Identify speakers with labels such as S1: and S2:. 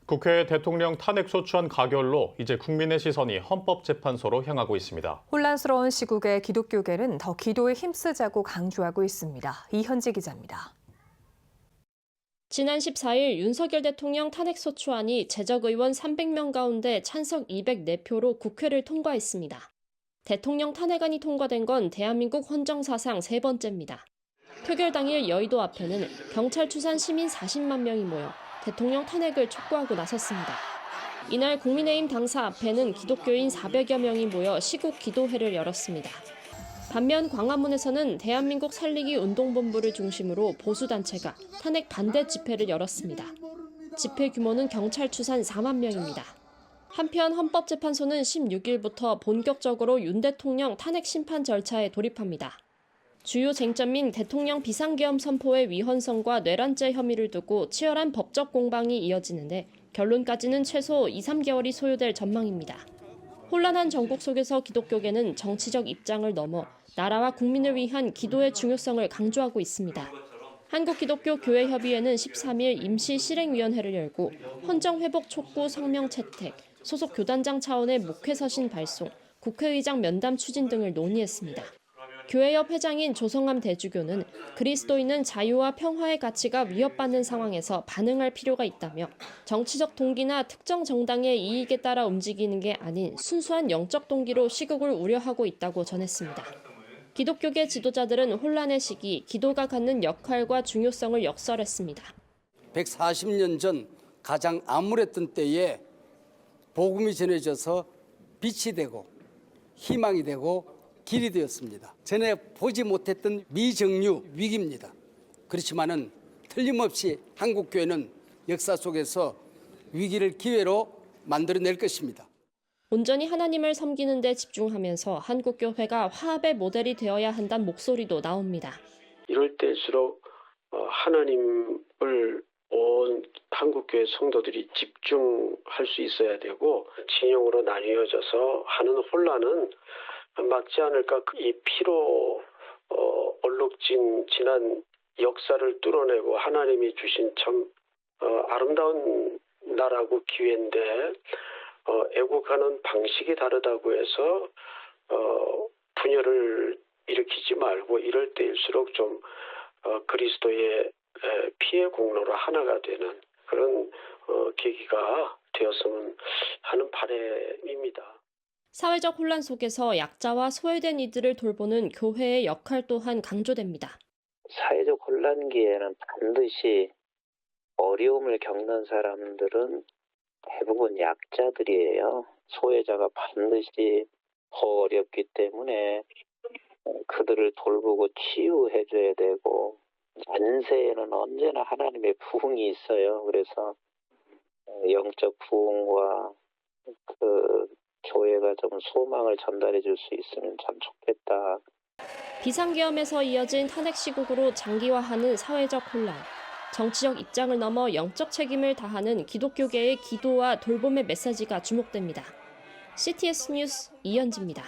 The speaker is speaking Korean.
S1: 국회 대통령 탄핵소추안 가결로 이제 국민의 시선이 헌법재판소로 향하고 있습니다.
S2: 혼란스러운 시국에 기독교계는 더 기도에 힘쓰자고 강조하고 있습니다. 이현지 기자입니다.
S3: 지난 14일 윤석열 대통령 탄핵소추안이 재적의원 300명 가운데 찬성 204표로 국회를 통과했습니다. 대통령 탄핵안이 통과된 건 대한민국 헌정사상 세 번째입니다. 표결 당일 여의도 앞에는 경찰 추산 시민 40만 명이 모여 대통령 탄핵을 촉구하고 나섰습니다. 이날 국민의힘 당사 앞에는 기독교인 400여 명이 모여 시국 기도회를 열었습니다. 반면 광화문에서는 대한민국 살리기 운동본부를 중심으로 보수단체가 탄핵 반대 집회를 열었습니다. 집회 규모는 경찰 추산 4만 명입니다. 한편 헌법재판소는 16일부터 본격적으로 윤 대통령 탄핵 심판 절차에 돌입합니다. 주요 쟁점인 대통령 비상계엄 선포의 위헌성과 뇌란죄 혐의를 두고 치열한 법적 공방이 이어지는데 결론까지는 최소 2, 3개월이 소요될 전망입니다. 혼란한 정국 속에서 기독교계는 정치적 입장을 넘어 나라와 국민을 위한 기도의 중요성을 강조하고 있습니다. 한국기독교교회협의회는 13일 임시실행위원회를 열고 헌정회복 촉구 성명 채택, 소속 교단장 차원의 목회서신 발송, 국회의장 면담 추진 등을 논의했습니다. 교회협 회장인 조성암 대주교는 그리스도인은 자유와 평화의 가치가 위협받는 상황에서 반응할 필요가 있다며 정치적 동기나 특정 정당의 이익에 따라 움직이는 게 아닌 순수한 영적 동기로 시국을 우려하고 있다고 전했습니다. 기독교계 지도자들은 혼란의 시기, 기도가 갖는 역할과 중요성을 역설했습니다.
S4: 140년 전 가장 암울했던 때에 복음이 전해져서 빛이 되고 희망이 되고 길이 되었습니다. 전에 보지 못했던 미정유 위기입니다. 그렇지만은 틀림없이 한국교회는 역사 속에서 위기를 기회로 만들어낼 것입니다.
S3: 온전히 하나님을 섬기는 데 집중하면서 한국교회가 화합의 모델이 되어야 한다는 목소리도 나옵니다.
S5: 이럴 때일수록 하나님을 온 한국교회 성도들이 집중할 수 있어야 되고 진영으로 나뉘어져서 하는 혼란은 막지 않을까. 이 피로 얼룩진 지난 역사를 뚫어내고 하나님이 주신 참 아름다운 나라고 기회인데 애국하는 방식이 다르다고 해서 분열을 일으키지 말고 이럴 때일수록 좀 그리스도의 피의 공로로 하나가 되는 그런 계기가 되었으면 하는 바람입니다.
S3: 사회적 혼란 속에서 약자와 소외된 이들을 돌보는 교회의 역할 또한 강조됩니다.
S6: 사회적 혼란기에는 반드시 어려움을 겪는 사람들은 대부분 약자들이에요. 소외자가 반드시 더 어렵기 때문에 그들을 돌보고 치유해줘야 되고 안세에는 언제나 하나님의 부흥이 있어요. 그래서 영적 부흥과 교회가 좀 소망을 전달해 줄 수 있으면 참 좋겠다.
S3: 비상계엄에서 이어진 탄핵 시국으로 장기화하는 사회적 혼란. 정치적 입장을 넘어 영적 책임을 다하는 기독교계의 기도와 돌봄의 메시지가 주목됩니다. CTS 뉴스 이현지입니다.